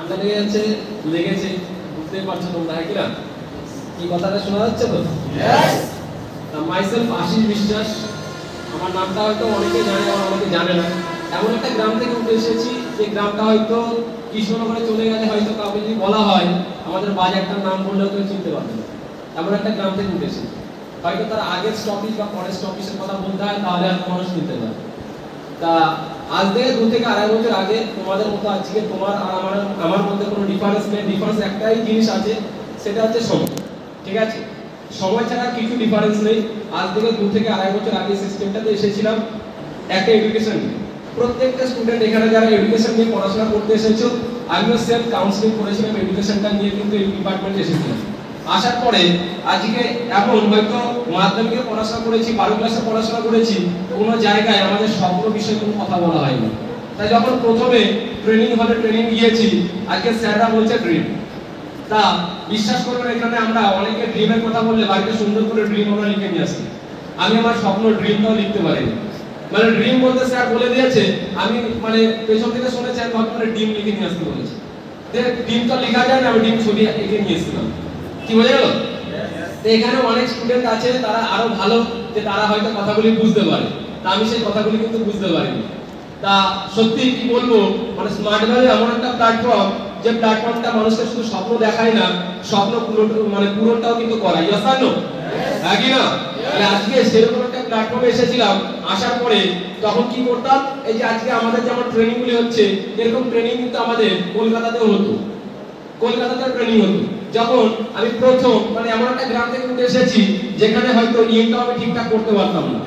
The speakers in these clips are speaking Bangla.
ঠান্ডা লেগেছে বুঝতেই পারছো তোমরা, কি না? কি কথাটা শোনা যাচ্ছে তো? মাইসেলফ আশিস বিশ্বাস, আমার নামটা হয়তো অনেকে জানে আবার অনেকে জানে না। এমন একটা গ্রাম থেকে উঠে এসেছি যে গ্রামটা হয়তো কৃষ্ণনগরে চলে গেলে হয়তো কাউকে যদি বলা হয় আমাদের বাজারটার নাম বললেও কেউ চিনতে পারবে না। এমন একটা গ্রাম থেকে উঠে এসেছি, হয়তো তার আগের স্টপিস বা পরের স্টপিসের কথা বলতে হয়, তাহলে আর মানুষ চিনতে পারবে। তা আজ থেকে 2 থেকে 2.5 বছর আগে তোমাদের মতো আজকে তোমার আর আমার মধ্যে কোনো ডিফারেন্স নেই। ডিফারেন্স একটাই জিনিস আছে, সেটা হচ্ছে সময়। ঠিক আছে, সময় ছাড়া কিছু ডিফারেন্স নেই। আজ থেকে 2 থেকে 2.5 বছর আগে সিস্টেমটাতে এসেছিলাম একটা এডুকেশন নিয়ে। প্রত্যেকটা স্টুডেন্ট এখানে যারা এডুকেশন নিয়ে পড়াশোনা করতে এসেছো, আমিও সেলফ কাউন্সিলিং করেছিলাম এডুকেশনটা নিয়ে, কিন্তু এই ডিপার্টমেন্টে এসেছিলাম। আসার পরে আজকে এমন হয়তো মাধ্যমিকে পড়াশোনা করেছি, 12 ক্লাসে পড়াশোনা করেছি, কোনো জায়গায় আমাদের স্বপ্ন বিষয়ে কোনো কথা বলা হয়নি। তাই যখন প্রথমে ট্রেনিং হলে ট্রেনিং গিয়েছি, আজকে স্যাররা বলছে ড্রিম। তা বিশ্বাস করবেন, এখানে আমরা অনেকে ড্রিমের কথা বললে বাড়িতে সুন্দর করে ড্রিম আমরা লিখে নিয়ে আসি। আমি আমার স্বপ্ন ড্রিমটাও লিখতে পারিনি। মানে ড্রিম বলতে স্যার বলে দিয়েছে, আমি মানে পেছন থেকে শুনেছি আমি হয়তো মানে ড্রিম লিখে নিয়ে আসতে বলেছি। ড্রিম তো লেখা যায় না, আমি ড্রিম ছবি এঁকে নিয়ে এসেছিলাম। কি বোঝা গেল? তো এখানে অনেক স্টুডেন্ট আছে তারা আরো ভালো, যে তারা হয়তো কথাগুলি বুঝতে পারে, তা আমি সেই কথাগুলি কিন্তু বুঝতে পারিনি। তা সত্যি কি বলবো, মানে স্মার্ট ভ্যালি এমন একটা প্ল্যাটফর্ম, যে প্ল্যাটফর্মটা মানুষকে শুধু স্বপ্ন দেখায় না, স্বপ্ন পূরণটাও কিন্তু করায়। ইয়েস আর নো? হ্যাঁ কি না? তাহলে আজকে সেরকম একটা প্ল্যাটফর্মে এসেছিলাম। আসার পরে তখন কি করতাম, এই যে আজকে আমাদের যেমন ট্রেনিং গুলি হচ্ছে, এরকম ট্রেনিং কিন্তু আমাদের কলকাতাতেও হতো। কলকাতাতে ট্রেনিং হতো। যখন আমি প্রথম মানে এমন একটা গ্রাম থেকে উঠে এসেছি যেখানে হয়তো ইনটা আমি ঠিকঠাক করতে পারতাম না।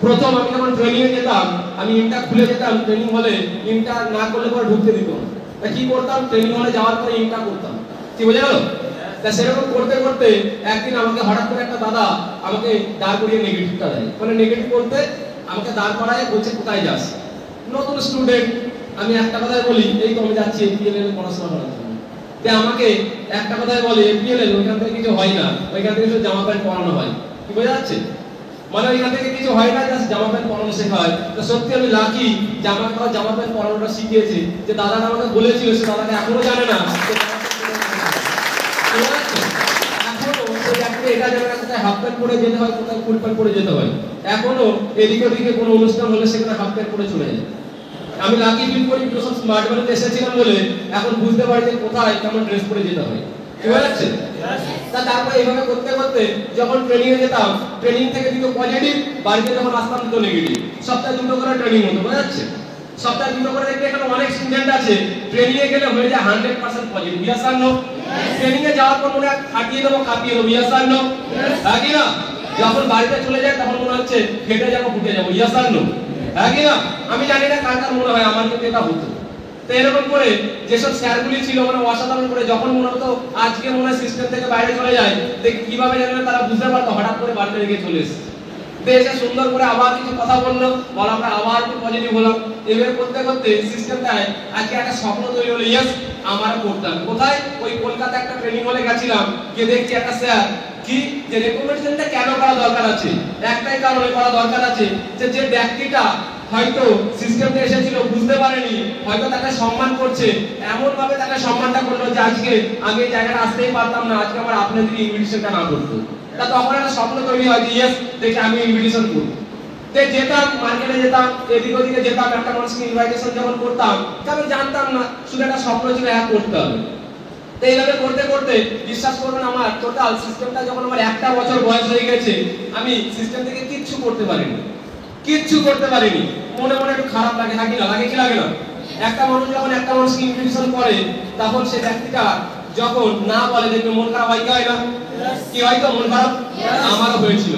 প্রথম আমি যখন ট্রেনিং এ যেতাম, আমি ইনটা খুলে যেতাম ট্রেনিং হলে, ইনটা না করলে পরে ঢুকতে দিত না। তা কি করতাম, ট্রেনিং হলে যাওয়ার পরে ইনটা করতাম। কি বোঝা গেল? তা সেরকম করতে করতে একদিন আমাকে হঠাৎ করে একটা দাদা আমাকে দাঁড় করিয়ে নেগেটিভটা দেয়। মানে নেগেটিভ বলতে আমাকে দাঁড় করায়, বলছে কোথায় যাস? নতুন স্টুডেন্ট। আমি একটা কথাই বলি, এই তো আমি যাচ্ছি এপিএল পড়াশোনা করার জন্য। তে আমাকে একটা কথাই বলে, এপিএল ওইখান থেকে কিছু হয় না, ওইখান থেকে শুধু জামা প্যান্ট পরানো হয়। কি বোঝা যাচ্ছে? মানে ওইখান থেকে কিছু হয় না, জাস্ট জামা প্যান্ট পরানো শেখা হয়। তো সত্যি আমি লাকি জামা প্যান্ট পরানোটা শিখিয়েছি। যে দাদাটা আমাকে বলেছিল, সে দাদাকে এখনো জানে না। এখনো সেই একটা এটা জানে না কোথায় হাফ প্যান্ট পরে যেতে হয়, কোথায় ফুল প্যান্ট পরে যেতে হয়। এখনো এদিকে ওদিকে কোনো অনুষ্ঠান হলে সেখানে হাফ প্যান্ট পরে চলে যায়। আমি লাকি ফিল করি, সব স্মার্ট ভ্যালিতে এসেছিলাম বলে এখন বুঝতে পারি যে কোথায় কেমন ড্রেস পরে যেতে হয়। কি বোঝা যাচ্ছে? তারপরে এইভাবে করতে করতে যখন ট্রেনিং এ যেতাম, ট্রেনিং থেকে দিত পজিটিভ, বাড়িতে যখন আসতাম দিত নেগেটিভ। সপ্তাহে 2টো করে ট্রেনিং হতো। বোঝা যাচ্ছে? সপ্তাহে 2টো করে। দেখতে এখানে অনেক স্টুডেন্ট আছে ট্রেনিং এ গেলে হয়ে যায় 100% পজিটিভ। ইয়েস আর নো? ট্রেনিং এ যাওয়ার পর মনে হয় কাটিয়ে দেবো, কাঁপিয়ে দেবো। ইয়েস আর নো? হ্যাঁ কি না? যখন বাড়িতে চলে যায় তখন মনে হচ্ছে ফেটে যাবো, ফুটে যাবো। ইয়েস আর নো? হ্যাঁ কি না? আমি জানি না কার কার মনে হয়, আমার কিন্তু এটা হতো। তো এরকম করে যেসব স্যারগুলি ছিল মানে অসাধারণ করে, যখন মনে হতো আজকে মনে হয় সিস্টেম থেকে বাইরে চলে যায়, দেখি কিভাবে জানেন তারা বুঝতে পারতো হঠাৎ করে বাড়িতে রেখে চলে এসেছে। এসে সুন্দর করে আবার কিছু কথা বললো, বলার পরে আবার একটু পজিটিভ হলাম। এভাবে করতে করতে সিস্টেমটায় আজকে একটা স্বপ্ন তৈরি হলো। ইয়েস, আমারও করতাম। কোথায়? ওই কলকাতা একটা ট্রেনিং হলে গেছিলাম, গিয়ে দেখছি একটা স্যার কি যে রেকমেন্ডেশনটা কেন করা দরকার আছে, একটাই কারণে করা দরকার আছে, যে ব্যক্তিটা হয়তো সিস্টেমটা এসেছিল বুঝতে পারেনি, হয়তো তাকে সম্মান করছে, এমন ভাবে তাকে সম্মানটা করলো যে আজকে আমি এই জায়গাটা আসতেই পারতাম না, আজকে আমার আপনাদের ইনভিটেশনটা না করতো। তা তখন একটা স্বপ্ন তৈরি হয় যে ইয়েস, দেখে আমি ইনভিটেশন করব। তে যেতাম, মার্কেটে যেতাম, এদিক ওদিকে যেতাম, একটা মানুষকে ইনভাইটেশন যখন করতাম, আমি জানতাম না, শুধু একটা স্বপ্ন ছিল এক করতে হবে। তো এইভাবে করতে করতে বিশ্বাস করবেন, আমার টোটাল সিস্টেমটা যখন আমার 1টা বছর বয়স হয়ে গেছে, আমি সিস্টেম থেকে কিচ্ছু করতে পারিনি। মনে মনে একটু খারাপ লাগে, হ্যাঁ কি না? লাগে কি লাগে না? একটা মানুষ যখন একটা মানুষকে ইনভিটেশন করে, তখন সেই ব্যক্তিটা যখন না বলে, দেখবে মন খারাপ হয় কি হয় না? কি হয়তো মন খারাপ আমারও হয়েছিল।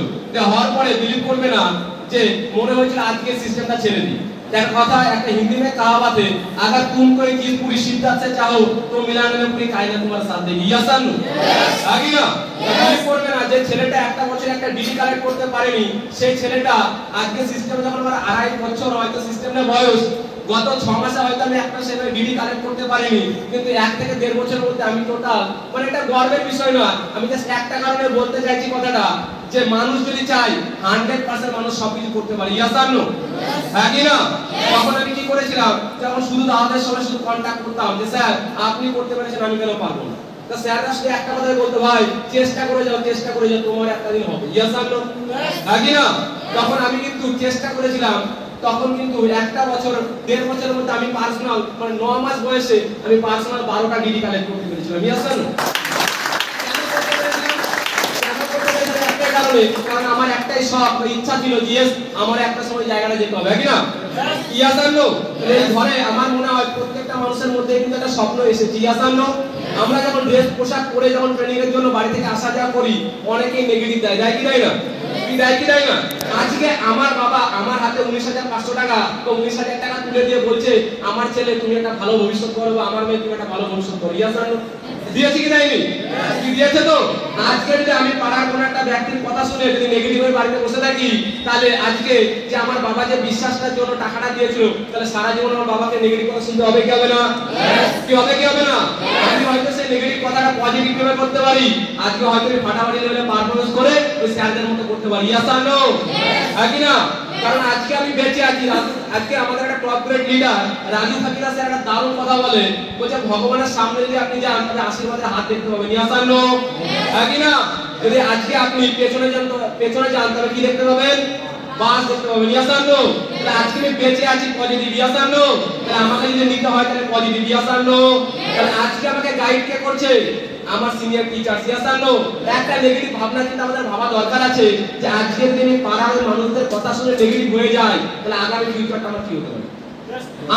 হওয়ার পরে বিলিভ করবে না যে মনে হয়েছিল আজকে সিস্টেমটা ছেড়ে দিই। একটা কথা, একটা হিন্দি में कहावत है, अगर तुम कोई चीज पूरी शिद्दत से चाहो तो मिलाने में पूरी कायनात तुम्हारे साथ देगी। यस আর নো? আগে না বিলিভ করবে না যে ছেলেটা একটা বছর একটা ডিগ্রি কালেক্ট করতে পারেনি, সেই ছেলেটা আজকে সিস্টেমে যখন আমার 2.5 বছর হয়তো সিস্টেমের বয়স, গত 6 মাসে হয়তো আমি একটা সেভাবে ডিগ্রি কালেক্ট করতে পারিনি, কিন্তু 1 থেকে 1.5 বছরের মধ্যে আমি টোটাল, মানে এটা গর্বের বিষয় নয়, আমি জাস্ট একটা কারণে বলতে চাইছি কথাটা, যে মানুষ যদি চাই 100% মানুষ সবকিছু করতে পারে, ইয়েস আর নো? হ্যাঁ কি না? তখন আমি কি করেছিলাম, যখন শুধু দাদাদের সঙ্গে শুধু কন্ট্যাক্ট করতাম যে স্যার আপনি করতে পেরেছেন আমি কেন পারবো না, তো স্যাররা শুধু একটা কথাই বলতো, ভাই চেষ্টা করে যাও তোমার একটা দিন হবে, ইয়েস আর নো? হ্যাঁ কি না? তখন আমি কিন্তু চেষ্টা করেছিলাম, তখন কিন্তু একটা বছর 1.5 বছরের মধ্যে আমি পার্সোনাল মানে 9 মাস বয়সে আমি পার্সোনাল 12টা ডিগ্রি কালেক্ট করতে পেরেছিলাম, ইয়েস আর নো? কারণ আমার একটাই শখ ইচ্ছা ছিল যে আমার একটা সময় জায়গাটা যেতে হবে, কি না? ইয়েস আর নো? এই ঘরে আমার মনে হয় প্রত্যেকটা মানুষের মধ্যে কিন্তু একটা স্বপ্ন এসেছে, ইয়েস আর নো? আমরা যখন ড্রেস পোশাক পরে যখন ট্রেনিং এর জন্য বাড়ি থেকে আসা যাওয়া করি, অনেকেই নেগেটিভ দেয় কি দেয় না? কি দেয় না? আজকে আমার বাবা আমার হাতে 19,500 টাকা তো 19,000 টাকা তুলে দিয়ে বলছে আমার ছেলে তুমি একটা ভালো ভবিষ্যৎ করো, আমার মেয়ে তুমি একটা ভালো ভবিষ্যৎ করো, ইয়েস আর নো? দিয়েছে কি দেয়নি? কি দিয়েছে তো? আজকে যদি আমি পাড়ার কোন একটা ব্যক্তির কথা শুনে যদি নেগেটিভ হয়ে বাড়িতে বসে থাকি, তাহলে আজকে যে আমার বাবা যে বিশ্বাসটার জন্য টাকাটা দিয়েছিল, তাহলে সারা জীবন আমার বাবাকে নেগেটিভ কথা শুনতে হবে কি হবে না? কি হবে না? আমি হয়তো সেই নেগেটিভ কথাটা পজিটিভ ভাবে করতে পারি, আজকে হয়তো আমি ফাটাফাটি লেভেলে পারফরম্যান্স করে ওই স্যারদের মতো করতে পারি, ইয়েস আর নো? হ্যাঁ কি না? কারণ আজকে আমি বেঁচে আছি, আজকে আমাদের একটা top grade leader Raju Fakira sir একটা দারুণ কথা বলে, বলছে ভগবানের সামনে যদি আপনি যান তাহলে আশীর্বাদের হাত দেখতে পাবেন, ইয়েস আর নো? হ্যাঁ কি না? যদি আজকে আপনি পেছনে যান তাহলে কি দেখতে পাবেন? বাস দেখতে পাবেন, ইয়েস আর নো? তাহলে আজকে আমি বেঁচে আছি পজিটিভ, ইয়েস আর নো? তাহলে আমাকে যদি নিতে হয় তাহলে পজিটিভ, ইয়েস আর নো? তাহলে আজকে আমাকে গাইড কে করছে? আমার সিনিয়র টিচার, ইয়েস আর নো? একটা নেগেটিভ ভাবনা কিন্তু আমাদের ভাবা দরকার আছে যে আজকের দিনে পাড়ার মানুষদের কথা শুনে নেগেটিভ হয়ে যায়, তাহলে আগামী ফিউচারটা আমার কি হতে পারে?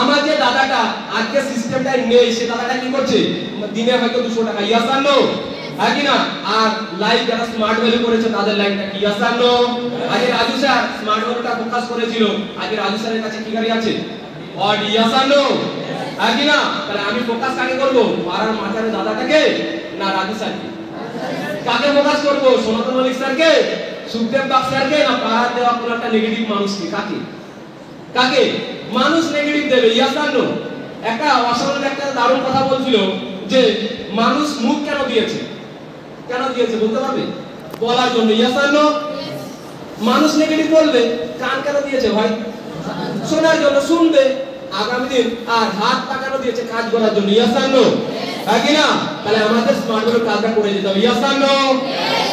আমার যে দাদাটা আজকে সিস্টেমটা নেই, সে দাদাটা কি করছে? দিনে হয়তো 200 টাকা, ইয়েস আর নো? হ্যাঁ কি না? আর লাইফ যারা স্মার্ট ভ্যালু করেছে তাদের লাইফটা কি, ইয়েস আর নো? আজকে রাজু স্যার স্মার্ট ভ্যালুটা ফোকাস করেছিল, আজকে রাজু স্যারের কাছে কি গাড়ি আছে? আর ইয়েস আর নো? হ্যাঁ কি না? তাহলে আমি ফোকাস কাকে করব? পাড়ার মাথার দাদাটাকে না রাজু স্যারকে? কাকে ফোকাস করব? সনাতন মল্লিক স্যারকে, সুখদেব বাগ স্যারকে, না পাড়ার দেওয়া কোন একটা নেগেটিভ মানুষকে? কাকে মানুষ নেগেটিভ দেবে, ইয়েস আর নো? একটা অসাধারণ একটা দারুণ কথা বলছিল যে মানুষ মুখ কেন দিয়েছে বলতে পারবে? বলার জন্য, ইয়েস আর নো? মানুষ নেগেটিভ বলবে, কান কেন দিয়েছে ভাই? শোনার জন্য, শুনবে আগামী দিন। আর হাত পা কেন দিয়েছে? কাজ করার জন্য, ইয়েস আর নো? হ্যাঁ কি না? তাহলে আমাদের স্মার্ট ভ্যালু কাজটা করে যেতে হবে, ইয়েস আর নো?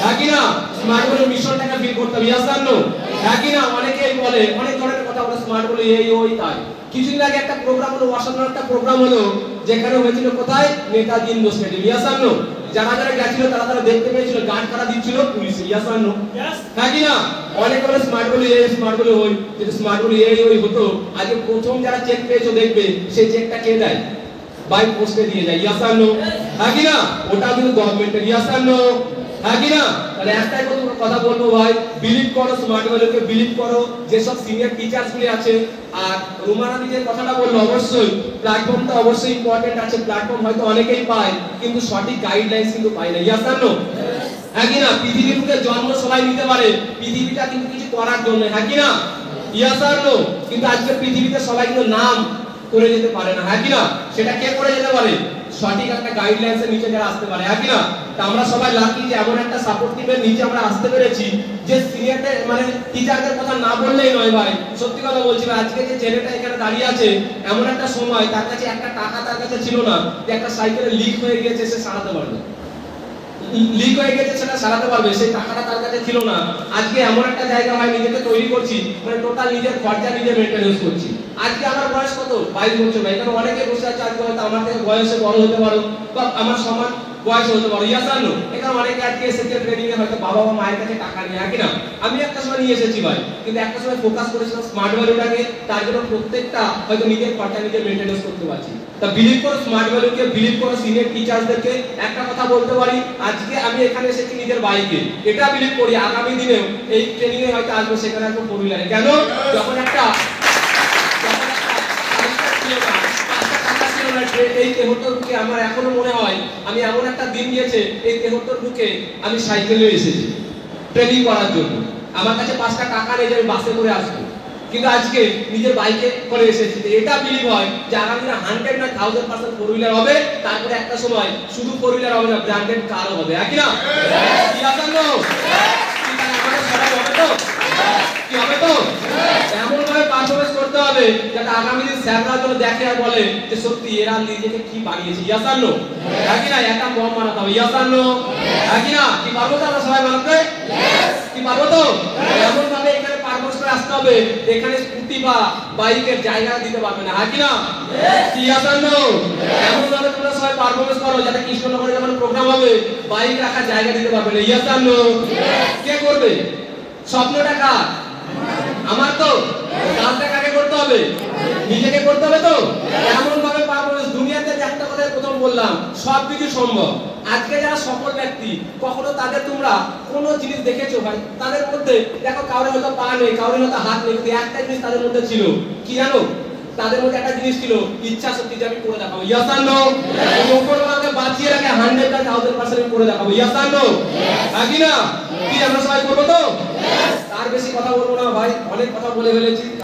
হ্যাঁ কি না? স্মার্ট ভ্যালু মিশনটাকে ফিল করতে হবে, ইয়েস আর নো? হ্যাঁ কি না? অনেকেই বলে অনেক ধরনের কথা বলে স্মার্ট ভ্যালু এই ওই তাই। কিছুদিন আগে একটা প্রোগ্রাম হলো, অসাধারণ একটা প্রোগ্রাম হলো, যেখানে হয়েছিল কোথায়? নেতাজি ইন্ডোর স্টেডিয়াম, ইয়েস আর নো? যারা গেছিল তারা দেখতে পেয়েছিল গার্ড কারা দিচ্ছিল পুলিশ, ইয়েস আর নো? হ্যাঁ কি না? অনেক বলে স্মার্ট ভ্যালু এই স্মার্ট ভ্যালু ওই, যদি স্মার্ট ভ্যালু এই ওই হতো আজকে প্রথম যারা চেক পেয়েছো দেখবে সেই চেকটা কে দেয়? বাই পোস্টে দিয়ে যায়, ইয়েস আর নো? হ্যাঁ কি না? ওটা কিন্তু গভর্নমেন্টের, ইয়েস আর নো? হ্যাঁ কি না? তাহলে একটাই কথা বলবো ভাই, বিলিভ করো স্মার্ট ভ্যালুকে, বিলিভ করো যেসব সিনিয়র টিচার্স গুলি আছে। আর রুমানা যে কথাটা বললো, অবশ্যই প্ল্যাটফর্মটা অবশ্যই ইম্পর্টেন্ট আছে, প্ল্যাটফর্ম হয়তো অনেকেই পায় কিন্তু সঠিক গাইডলাইন্স কিন্তু পায় না, ইয়েস আর নো? হ্যাঁ কি না? পৃথিবীকে জন্ম সবাই নিতে পারে, পৃথিবীটা কিন্তু কিছু করার জন্য, হ্যাঁ কি না? ইয়েস আর নো? কিন্তু আজকে পৃথিবীতে সবাই কিন্তু নাম করে যেতে পারে না, হ্যাঁ কি না? সেটা কে করে যেতে পারে? সঠিক একটা গাইডলাইন্স এর নিচে যারা আসতে পারে, হ্যাঁ কি না? তা আমরা সবাই লাকি যে এমন একটা সাপোর্ট টিমের নিচে আমরা আসতে পেরেছি যে সিনিয়রদের মানে টিচারদের কথা না বললেই নয় ভাই। সত্যি কথা বলছি ভাই, আজকে যে ছেলেটা এখানে দাঁড়িয়ে আছে, এমন একটা সময় তার কাছে একটা টাকা তার কাছে ছিল না, যে একটা সাইকেলে লিক হয়ে গিয়েছে সে সারাতে পারবে, সেটা সারাতে পারবে, সেই টাকাটা তার কাছে ছিল না। আজকে এমন একটা জায়গা হয় নিজেকে তৈরি করছি, মানে টোটাল নিজের খরচা নিজে মেইনটেনেন্স করছি। আজকে আমার বয়স কত? 22 বছর ভাই। কারণ অনেকে বসে আছে আজকে হয়তো আমার থেকে বয়সে বড় হতে পারো বা আমার সমান বয়স হতে পারো, ইয়েস আর নো? এখানে অনেকে আজকে এসেছে ট্রেনিং এ হয়তো বাবা বা মায়ের কাছে টাকা নিয়ে, হ্যাঁ কি না? আমি একটা সময় নিয়ে এসেছি ভাই, কিন্তু একটা সময় ফোকাস করেছিলাম স্মার্ট ভ্যালুটাকে, তার জন্য প্রত্যেকটা হয়তো নিজের খরচা নিজে মেইনটেনেন্স করতে পারছি। তা বিলিভ করো স্মার্ট ভ্যালুকে, বিলিভ করো সিনিয়র টিচারদেরকে। একটা কথা বলতে পারি, আজকে আমি এখানে এসেছি নিজের বাইকে, এটা বিলিভ করি আগামী দিনেও এই ট্রেনিং এ হয়তো আসবো, সেখানে আসবো ফোর হুইলারে। কেন? যখন একটা এই তেহট্টর বুকে আমার এখনো মনে হয় আমি এমন একটা দিন গিয়েছে এই তেহট্টর বুকে আমি সাইকেলে এসেছি ট্রেনিং করার জন্য। আমার কাছে 5টা টাকা নেই যে আমি বাসে করে আসবো, কিন্তু আজকে নিজের বাইকে করে এসেছি। এটা বিলিভ হয় যে আগামী দিনে 100 না 1000% ফোর হুইলার হবে, তারপরে একটা সময় শুধু ফোর হুইলার হবে না, ব্র্যান্ডেড কারও হবে, একই না? কি আসানো? সবাই হবে তো? কি হবে তো? এমন ভাবে পারফরমেন্স করতে হবে যাতে আগামী দিন স্যাররা যেন দেখে আর বলে যে সত্যি এরা নিজেকে কি বানিয়েছে। ইয়াস আর নো? হ্যাঁ কি না? একটা বম বানাতে হবে। ইয়াস আর নো? হ্যাঁ কি না? কি পারবো তো আমরা সবাই বানাতে? কি পারবো তো? এমন ভাবে এখানে পারফরমেন্স করে আসতে হবে এখানে স্কুটি বা বাইকের জায়গা দিতে পারবে না। হ্যাঁ কি না? কি ইয়াস আর নো? এমন ভাবে তোমরা সবাই পারফরমেন্স করো যাতে কৃষ্ণনগরে যখন প্রোগ্রাম হবে বাইক রাখার জায়গা দিতে পারবে না। ইয়াস আর নো? কে করবে? স্বপ্নটা কার? আমার তো। কাজটা কাকে করতে হবে? নিজেকে করতে হবে তো। এমন ভাবে পারফরমেন্স দুনিয়াতে একটা কথা প্রথম বললাম সবকিছু সম্ভব। আজকে যারা সফল ব্যক্তি কখনো তাদের তোমরা কোন জিনিস দেখেছো ভাই? তাদের মধ্যে দেখো কারোর হয়তো পা নেই, কারোর হয়তো হাত নেই, কিন্তু একটা জিনিস তাদের মধ্যে ছিল কি জানো? তাদের মধ্যে একটা জিনিস ছিল ইচ্ছা শক্তি, যে আমি করে দেখাবো। ইয়েস আর নো? উপরওয়ালাকে বাঁচিয়ে রাখে 100% করে দেখাবো। ইয়েস আর নো? নাকি না? কি আমরা সবাই করবো তো? তার বেশি কথা বলবো না ভাই, অনেক কথা বলে ফেলেছি।